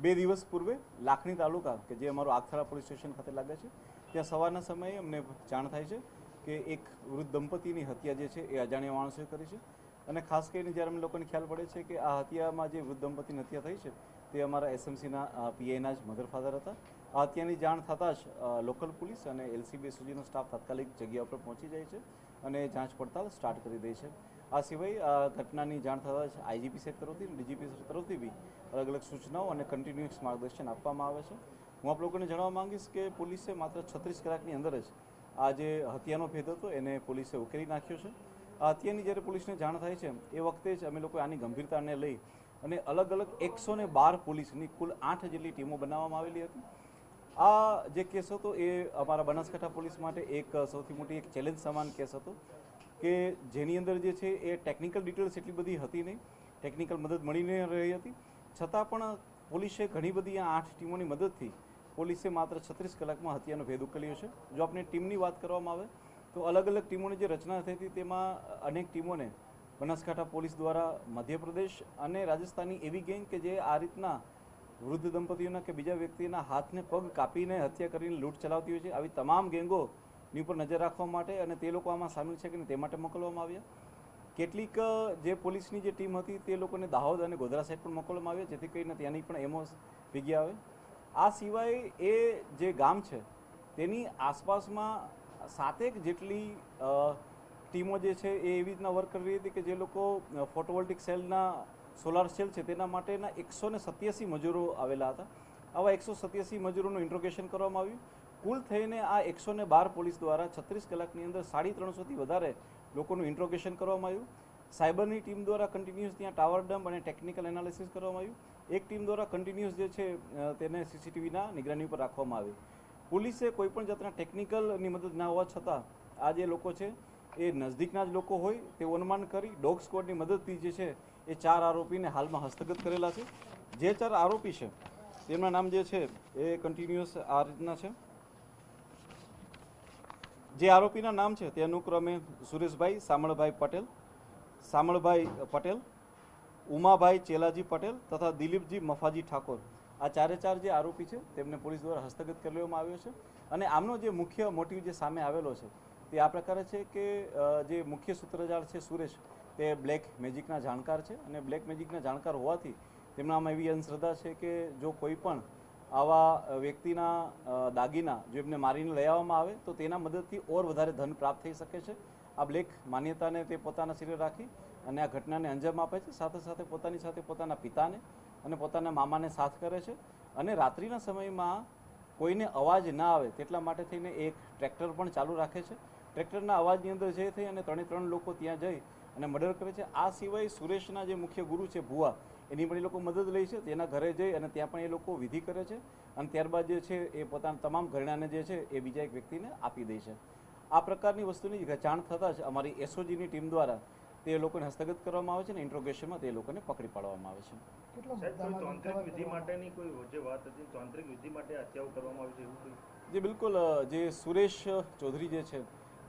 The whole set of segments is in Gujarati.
2 દિવસ પૂર્વે લાખણી તાલુકા કે જે અમારું આગથળા પોલીસ સ્ટેશન ખાતે લાગે છે ત્યાં સવારના સમયે અમને જાણ થાય છે કે એક વૃદ્ધ દંપતીની હત્યા જે છે એ અજાણ્યા માણસોએ કરી છે અને ખાસ કરીને જ્યારે અમને લોકોને ખ્યાલ પડે છે કે આ હત્યામાં જે વૃદ્ધ દંપતીની હત્યા થઈ છે તે અમારા એસએમસીના પીઆઈના જ મધર ફાધર હતા. આ હત્યાની જાણ થતાં જ લોકલ પોલીસ અને એલસીબી એસઓજીનો સ્ટાફ તાત્કાલિક જગ્યા ઉપર પહોંચી જાય છે અને જાંચ પડતાલ સ્ટાર્ટ કરી દે છે. આ સિવાય આ ઘટનાની જાણ થતાં જ આઈજીપી સાહેબ તરફથી ડીજીપી સાહેબ તરફથી બી અલગ અલગ સૂચનાઓ અને કન્ટિન્યુઅસ માર્ગદર્શન આપવામાં આવે છે. હું આપ લોકોને જણાવવા માંગીશ કે પોલીસે માત્ર 36 કલાકની અંદર જ આ જે હત્યાનો ભેદ હતો એને પોલીસે ઉકેલી નાખ્યો છે. આ હત્યાની જ્યારે પોલીસને જાણ થાય છે એ વખતે જ અમે લોકો આની ગંભીરતાને લઈ અને અલગ અલગ 112 પોલીસની કુલ 8 જેટલી ટીમો બનાવવામાં આવેલી હતી. આ જે કેસ હતો એ અમારા બનાસકાંઠા પોલીસ માટે એક સૌથી મોટી એક ચેલેન્જ સમાન કેસ હતો કે જેની અંદર જે છે એ ટેકનિકલ ડિટેલ્સ એટલી બધી હતી નહીં, ટેકનિકલ મદદ મળી ન રહી હતી, છતાં પણ પોલીસે ઘણી બધી આ 8 ટીમોની મદદથી પોલીસે માત્ર 36 કલાકમાં હત્યાનો ભેદ ઉકેલ્યો છે. જો આપણે ટીમની વાત કરવામાં આવે તો અલગ અલગ ટીમોની જે રચના થઈ હતી તેમાં અનેક ટીમોને બનાસકાંઠા પોલીસ દ્વારા મધ્યપ્રદેશ અને રાજસ્થાનની એવી ગેંગ કે જે આ રીતના વૃદ્ધ દંપતીઓના કે બીજા વ્યક્તિના હાથને પગ કાપીને હત્યા કરીને લૂંટ ચલાવતી હોય છે, આવી તમામ ગેંગોની ઉપર નજર રાખવા માટે અને તે લોકો આમાં સામેલ છે કે નહીં તે માટે મોકલવામાં આવ્યા. કેટલીક જે પોલીસની જે ટીમ હતી તે લોકોને દાહોદ અને ગોધરા સાઈડ પણ મોકલવામાં આવ્યા જેથી કરીને ત્યાંની પણ એમઓ ભેગી આવે. આ સિવાય એ જે ગામ છે તેની આસપાસમાં 7 જેટલી ટીમો જે છે એ એવી રીતના વર્ક કરી રહી હતી કે જે લોકો ફોટોવોલ્ટિક સેલના સોલાર સેલ છે તેના માટેના 187 મજૂરો આવેલા હતા. આવા 187 મજૂરોનું ઇન્ટ્રોગેશન કરવામાં આવ્યું. કુલ થઈને આ 112 પોલીસ દ્વારા 36 કલાકની અંદર 350થી વધારે લોકોનું ઇન્ટ્રોગેશન કરવામાં આવ્યું. સાયબરની ટીમ દ્વારા કન્ટિન્યુઅસ ત્યાં ટાવર ડમ્પ અને ટેકનિકલ એનાલિસિસ કરવામાં આવ્યું. એક ટીમ દ્વારા કન્ટિન્યુઅસ જે છે તેને સીસીટીવીના નિગરાની ઉપર રાખવામાં આવી. પોલીસે કોઈપણ જાતના ટેકનિકલની મદદ ના હોવા છતાં આ જે લોકો છે એ નજદીકના જ લોકો હોય તેવું અનુમાન કરી ડોગ સ્ક્વોડની મદદથી જે છે એ 4 આરોપીને હાલમાં હસ્તગત કરેલા છે. જે 4 આરોપી છે તેમના નામ જે છે એ કન્ટિન્યુઅસ આ રીતના છે. જે આરોપીના નામ છે તે અનુક્રમે સુરેશભાઈ સામળભાઈ પટેલ, ઉમાભાઈ ચેલાજી પટેલ તથા દિલીપજી મફાજી ઠાકોર, આ 4 જે આરોપી છે તેમને પોલીસ દ્વારા હસ્તગત કરી લેવામાં આવ્યો છે. અને આમનો જે મુખ્ય મોટિવ જે સામે આવેલો છે તે આ પ્રકારે છે કે જે મુખ્ય સૂત્રધાર છે સુરેશ તે બ્લેક મેજિકના જાણકાર છે અને બ્લેક મેજિકના જાણકાર હોવાથી તેમનામાં એવી અંધશ્રદ્ધા છે કે જો કોઈ પણ આવા વ્યક્તિના દાગીના જો એમને મારીને લઈ આવવામાં આવે તો તેના મદદથી ઓર વધારે ધન પ્રાપ્ત થઈ શકે છે. આ બ્લેક માન્યતાને તે પોતાના શરીરે રાખી અને આ ઘટનાને અંજામ આપે છે. સાથે સાથે પોતાની સાથે પોતાના પિતાને અને પોતાના મામાને સાથ કરે છે અને રાત્રિના સમયમાં કોઈને અવાજ ના આવે તેટલા માટે થઈને એક ટ્રેક્ટર પણ ચાલુ રાખે છે. ટ્રેક્ટરના અવાજની અંદર જે થઈ અને 3 લોકો ત્યાં જઈ અને મર્ડર કરે છે. આ સિવાય સુરેશના જે મુખ્ય ગુરુ છે ભુવા, એની પણ એ લોકો મદદ લે છે. તેના ઘરે જઈ અને ત્યાં પણ એ લોકો વિધિ કરે છે અને ત્યારબાદ જે છે એ પોતાના તમામ ઘરેણાને જે છે એ બીજા એક વ્યક્તિને આપી દે છે. આ પ્રકારની વસ્તુની જાણ થતાં જ અમારી એસઓજીની ટીમ દ્વારા તે લોકોને હસ્તગત કરવામાં આવે છે અને ઇન્ટ્રોગેશનમાં તે લોકોને પકડી પાડવામાં આવે છે. તાંત્રિક વિધિ માટેની કોઈ જે વાત હતી, તાંત્રિક વિધિ માટે હત્યાઓ કરવામાં આવી છે એવું કોઈ? જે બિલકુલ, જે સુરેશ ચૌધરી જે છે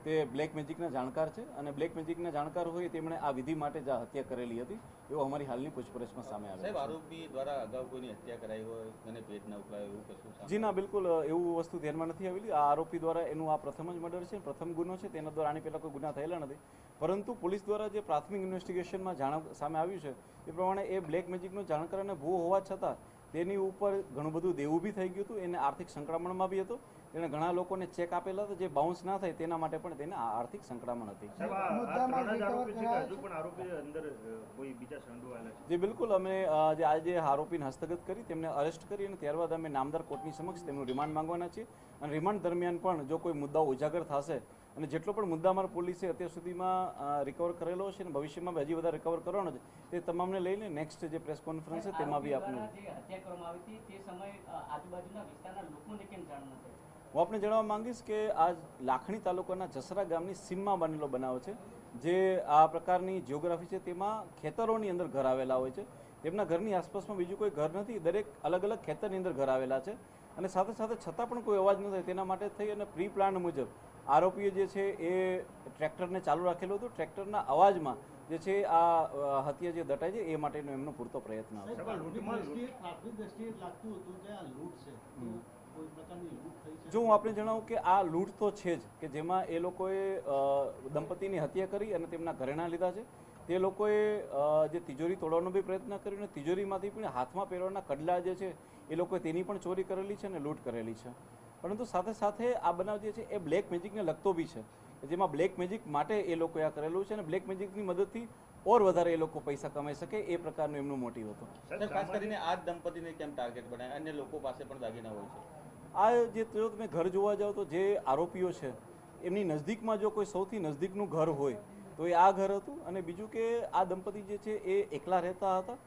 તે બ્લેક મેજિકના જાણકાર છે અને બ્લેક મેજિકના જાણકાર હોય તેમણે આ વિધિ માટે જ હત્યા કરેલી હતી એવું અમારી હાલની પૂછપરછમાં સામે આવે છે. આરોપી દ્વારા અગાઉ કોઈની હત્યા કરાઈ હોય અને પેટ ના ઉકળાય એવું કશું? જી ના, બિલકુલ એવું વસ્તુ ધ્યાનમાં નથી આવેલી. આ આરોપી દ્વારા એનું આ પ્રથમ જ મર્ડર છે, પ્રથમ ગુનો છે. તેના દ્વારા આની પહેલાં કોઈ ગુના થયેલા નથી. પરંતુ પોલીસ દ્વારા જે પ્રાથમિક ઇન્વેસ્ટિગેશનમાં સામે આવ્યું છે એ પ્રમાણે એ બ્લેક મેજિકનો જાણકાર અને ભૂવો હોવા છતાં તેની ઉપર ઘણું બધું દેવું બી થઈ ગયું હતું. એને આર્થિક સંકળામણમાં બી હતો. તેણે ઘણા લોકોને ચેક આપેલા હતા જે બાઉન્સ ના થાય તેના માટે પણ તેને આર્થિક સંકળામણ હતી. જે બિલકુલ અમે જે આજે આરોપીને હસ્તગત કરી તેમને અરેસ્ટ કરી અને ત્યારબાદ અમે નામદાર કોર્ટની સમક્ષ તેમનું રિમાન્ડ માંગવાના છીએ અને રિમાન્ડ દરમિયાન પણ જો કોઈ મુદ્દાઓ ઉજાગર થશે અને જેટલો પણ મુદ્દામાલ પોલીસે અત્યાર સુધીમાં રિકવર કરેલો છે અને ભવિષ્યમાં હજી વધારે રિકવર કરવાનો છે તે તમામને લઈને નેક્સ્ટ જે પ્રેસ કોન્ફરન્સ છે તેમાં બી આપણે હું આપને જણાવવા માંગીશ કે આ લાખણી તાલુકાના જસરા ગામની સીમમાં બનેલો બનાવ છે. જે આ પ્રકારની જિયોગ્રાફી છે તેમાં ખેતરોની અંદર ઘર આવેલા હોય છે. તેમના ઘરની આસપાસમાં બીજું કોઈ ઘર નથી, દરેક અલગ અલગ ખેતરની અંદર ઘર આવેલા છે અને સાથે સાથે છતાં પણ કોઈ અવાજ ન થાય તેના માટે થઈ અને પ્રી પ્લાન મુજબ આરોપીએ જે છે એ ટ્રેક્ટરને ચાલુ રાખેલું હતું. ટ્રેક્ટરના અવાજમાં જે છે આ હત્યા જે દટાય છે એ માટેનો એમનો પૂરતો પ્રયત્ન હતો. પ્રાથમિક દ્રષ્ટિએ લાગતું હતું કે આ લૂંટ છે, તો કોઈ પ્રકારની લૂંટ થઈ છે? જો હું આપને જણાવું કે આ લૂંટ તો છે જ, કે જેમાં એ લોકોએ દંપતીની હત્યા કરી અને તેમના ઘરેણાં લીધા છે. તે લોકોએ જે તિજોરી તોડવાનો બી પ્રયત્ન કર્યો અને તિજોરીમાંથી પણ હાથમાં પહેરવાના કડલા જે છે એ લોકોએ તેની પણ ચોરી કરેલી છે અને લૂંટ કરેલી છે. પરંતુ સાથે સાથે આ બનાવ જે છે એ બ્લેક મેજિકને લગતો બી છે, કે જેમાં બ્લેક મેજિક માટે એ લોકોએ આ કરેલું છે અને બ્લેક મેજિકની મદદથી ઓર વધારે એ લોકો પૈસા કમાઈ શકે એ પ્રકારનું એમનું મોટિવ હતું. સાહેબ, ખાસ કરીને આ જ દંપતીને કેમ ટાર્ગેટ બનાવ્યા? અન્ય લોકો પાસે પણ દાગીના હોય છે. આ જે જો તમે ઘર જોવા જાઓ તો જે આરોપીઓ છે એમની નજદીકમાં જો કોઈ સૌથી નજદીકનું ઘર હોય તો એ આ ઘર હતું. અને બીજું કે આ દંપતી જે છે એ એકલા રહેતા હતા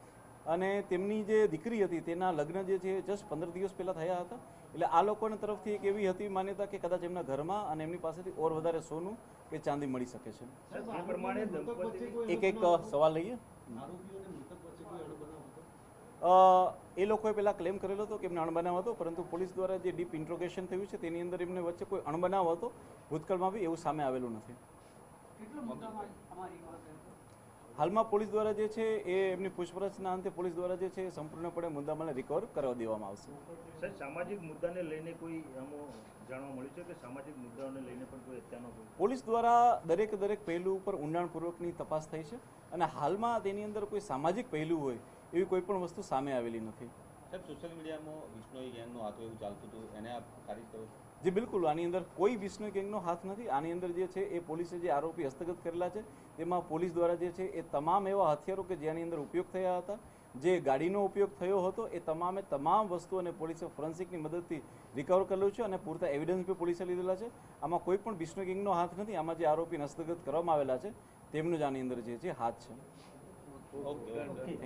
અને તેમની જે દીકરી હતી તેના લગ્ન જે છે જસ્ટ 15 દિવસ પહેલાં થયા હતા. એટલે આ લોકોને તરફથી એક એવી હતી માન્યતા કે કદાચ એમના ઘરમાં અને એમની પાસેથી ઓર વધારે સોનું કે ચાંદી મળી શકે છે. એ પ્રમાણે દંપતી એક સવાલ લઈએ. આરોપીઓને મૃતક વચ્ચે કોઈ અણબનાવ હતો? એ લોકોએ પહેલાં ક્લેમ કરેલો હતો કે એમને અણબનાવ હતો, પરંતુ પોલીસ દ્વારા જે ડીપ ઇન્ટ્રોગેશન થયું છે તેની અંદર એમને વચ્ચે કોઈ અણબનાવ હતો ભૂતકાળમાં બી એવું સામે આવેલું નથી. હાલમાં પોલીસ દ્વારા જે છે એ એમની પૂછપરછના અંતે પોલીસ દ્વારા જે છે એ સંપૂર્ણપણે મુદ્દામાલને રિકવર કરવા દેવામાં આવશે. સાહેબ, સામાજિક મુદ્દાને લઈને કોઈ આમાં જાણવા મળ્યું છે કે સામાજિક મુદ્દાઓને લઈને પણ કોઈ હત્યાનો કોઈ? પોલીસ દ્વારા દરેક પહેલું ઉપર ઊંડાણપૂર્વકની તપાસ થઈ છે અને હાલમાં તેની અંદર કોઈ સામાજિક પહેલું હોય એવી કોઈ પણ વસ્તુ સામે આવેલી નથી. સાહેબ, સોશિયલ મીડિયામાં વિષ્ણોઈ ગેંગનું હાથ એવું ચાલતું હતું, એને આપ ખારિજ કરો છો? જી બિલકુલ, આની અંદર કોઈ વિષ્ણુ ગેંગનો હાથ નથી. આની અંદર જે છે એ પોલીસે જે આરોપી હસ્તગત કરેલા છે તેમાં પોલીસ દ્વારા જે છે એ તમામ એવા હથિયારો કે જેની અંદર ઉપયોગ થયા હતા, જે ગાડીનો ઉપયોગ થયો હતો, એ તમામ વસ્તુઓને પોલીસે ફોરેન્સિકની મદદથી રિકવર કરેલું છે અને પૂરતા એવિડન્સ બી પોલીસે લીધેલા છે. આમાં કોઈ પણ વિષ્ણુ ગેંગનો હાથ નથી. આમાં જે આરોપી હસ્તગત કરવામાં આવેલા છે તેમનો જ આની અંદર જે છે હાથ છે. ઓકે.